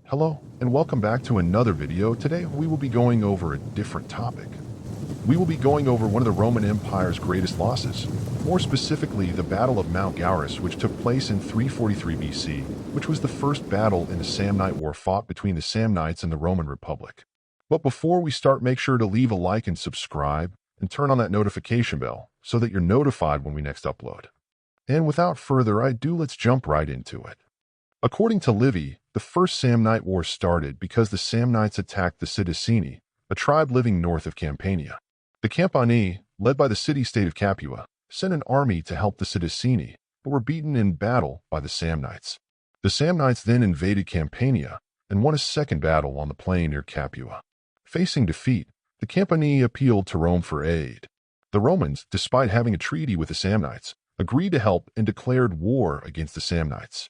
Hello, and welcome back to another video. Today we will be going over a different topic. We will be going over one of the Roman Empire's greatest losses, more specifically the Battle of Mount Gaurus, which took place in 343 BC, which was the first battle in the Samnite War fought between the Samnites and the Roman Republic. But before we start, make sure to leave a like and subscribe, and turn on that notification bell so that you're notified when we next upload. And without further ado, let's jump right into it. According to Livy, the First Samnite War started because the Samnites attacked the Sidicini, a tribe living north of Campania. The Campani, led by the city-state of Capua, sent an army to help the Sidicini, but were beaten in battle by the Samnites. The Samnites then invaded Campania and won a second battle on the plain near Capua. Facing defeat, the Campani appealed to Rome for aid. The Romans, despite having a treaty with the Samnites, agreed to help and declared war against the Samnites.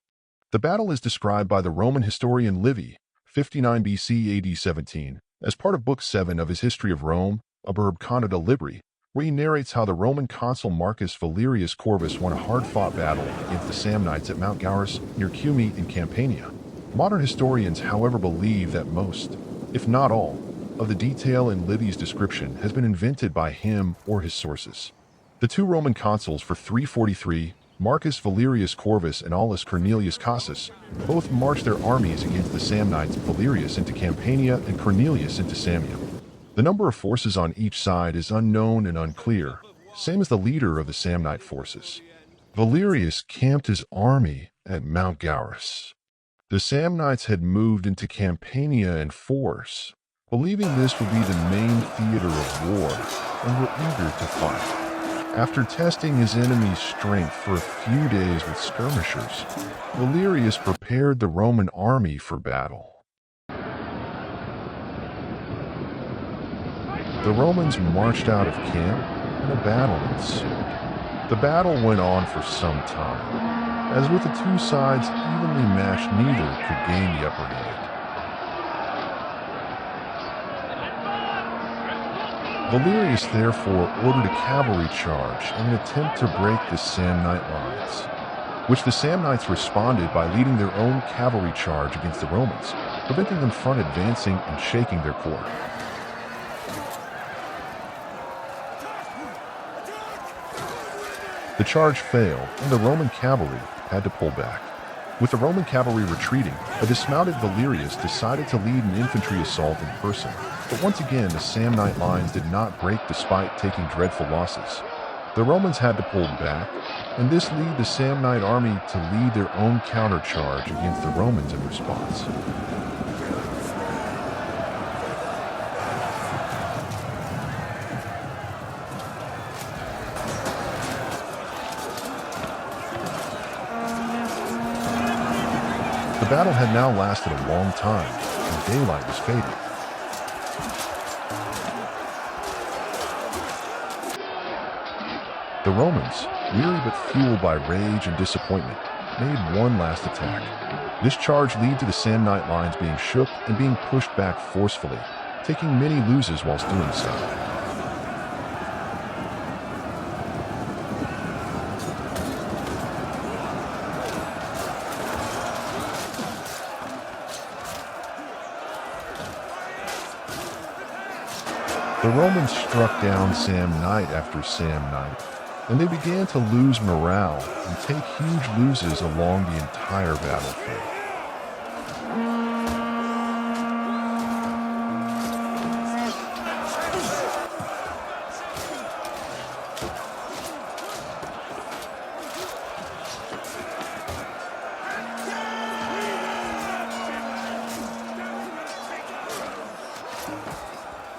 The battle is described by the Roman historian Livy, 59 BC AD 17, as part of Book 7 of his History of Rome, Uberb Condita Libri, where he narrates how the Roman consul Marcus Valerius Corvus won a hard-fought battle against the Samnites at Mount Gaurus near Cumae in Campania. Modern historians, however, believe that most, if not all, of the detail in Livy's description has been invented by him or his sources. The two Roman consuls for 343, Marcus Valerius Corvus and Aulus Cornelius Cassus, both marched their armies against the Samnites, Valerius into Campania and Cornelius into Samnium. The number of forces on each side is unknown and unclear, same as the leader of the Samnite forces. Valerius camped his army at Mount Gaurus. The Samnites had moved into Campania in force, believing this would be the main theater of war, and were eager to fight. After testing his enemy's strength for a few days with skirmishers, Valerius prepared the Roman army for battle. The Romans marched out of camp, and a battle ensued. The battle went on for some time. As with the two sides evenly matched, neither could gain the upper hand. Valerius therefore ordered a cavalry charge in an attempt to break the Samnite lines, which the Samnites responded by leading their own cavalry charge against the Romans, preventing them from advancing and shaking their core. The charge failed, and the Roman cavalry had to pull back. With the Roman cavalry retreating, a dismounted Valerius decided to lead an infantry assault in person. But once again, the Samnite lines did not break despite taking dreadful losses. The Romans had to pull back, and this led the Samnite army to lead their own countercharge against the Romans in response. The battle had now lasted a long time, and daylight was fading. The Romans, weary but fueled by rage and disappointment, made one last attack. This charge led to the Samnite lines being shook and being pushed back forcefully, taking many losses whilst doing so. The Romans struck down Samnite after Samnite, and they began to lose morale and take huge losses along the entire battlefield.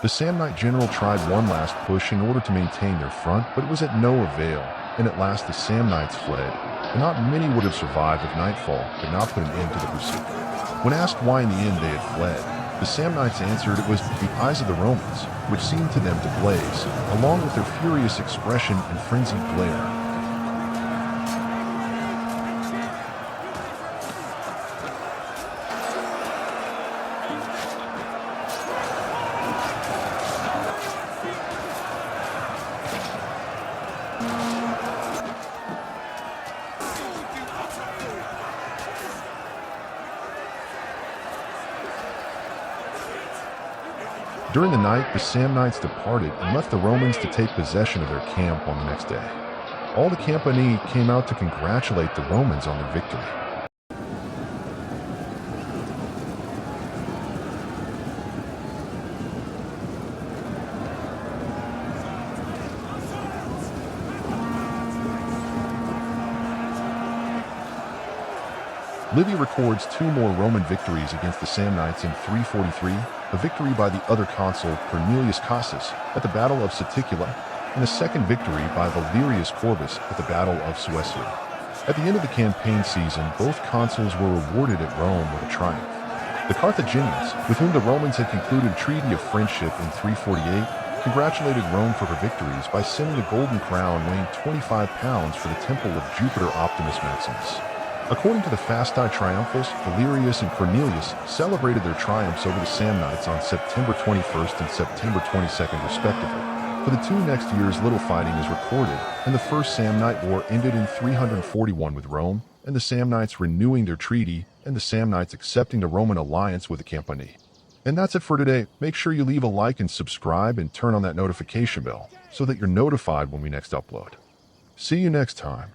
The Samnite general tried one last push in order to maintain their front, but it was at no avail, and at last the Samnites fled, and not many would have survived if nightfall had not put an end to the pursuit. When asked why in the end they had fled, the Samnites answered it was the eyes of the Romans, which seemed to them to blaze, along with their furious expression and frenzied glare. During the night, the Samnites departed and left the Romans to take possession of their camp on the next day. All the Campani came out to congratulate the Romans on their victory. Livy records 2 more Roman victories against the Samnites in 343, a victory by the other consul Cornelius Cassus at the Battle of Saticula, and a second victory by Valerius Corbus at the Battle of Suessio. At the end of the campaign season, both consuls were rewarded at Rome with a triumph. The Carthaginians, with whom the Romans had concluded a treaty of friendship in 348, congratulated Rome for her victories by sending a golden crown weighing 25 pounds for the temple of Jupiter Optimus Maximus. According to the Fasti Triumphals, Valerius and Cornelius celebrated their triumphs over the Samnites on September 21st and September 22nd respectively. For the 2 next years, little fighting is recorded, and the First Samnite War ended in 341 with Rome and the Samnites renewing their treaty and the Samnites accepting the Roman alliance with the Campani. And that's it for today. Make sure you leave a like and subscribe and turn on that notification bell so that you're notified when we next upload. See you next time.